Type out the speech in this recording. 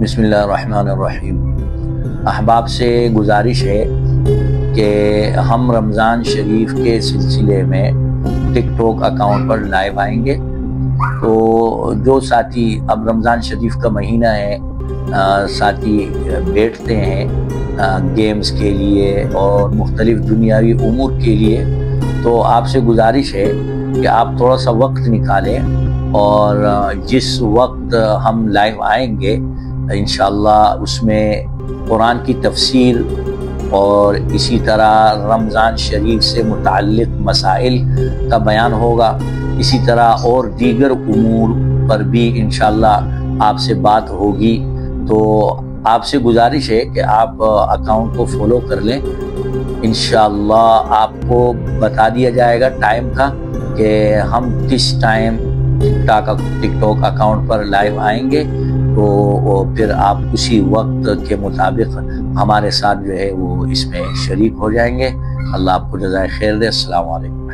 بسم اللہ الرحمن الرحیم۔ احباب سے گزارش ہے کہ ہم رمضان شریف کے سلسلے میں ٹک ٹاک اکاؤنٹ پر لائیو آئیں گے، تو جو ساتھی اب رمضان شریف کا مہینہ ہے، ساتھی بیٹھتے ہیں گیمز کے لیے اور مختلف دنیاوی امور کے لیے، تو آپ سے گزارش ہے کہ آپ تھوڑا سا وقت نکالیں اور جس وقت ہم لائیو آئیں گے انشاءاللہ اس میں قرآن کی تفسیر اور اسی طرح رمضان شریف سے متعلق مسائل کا بیان ہوگا، اسی طرح اور دیگر امور پر بھی انشاءاللہ آپ سے بات ہوگی۔ تو آپ سے گزارش ہے کہ آپ اکاؤنٹ کو فالو کر لیں، انشاءاللہ آپ کو بتا دیا جائے گا ٹائم کا کہ ہم کس ٹائم ٹک ٹاک اکاؤنٹ پر لائیو آئیں گے، تو پھر آپ اسی وقت کے مطابق ہمارے ساتھ جو ہے وہ اس میں شریک ہو جائیں گے۔ اللہ آپ کو جزائے خیر دے۔ السلام علیکم۔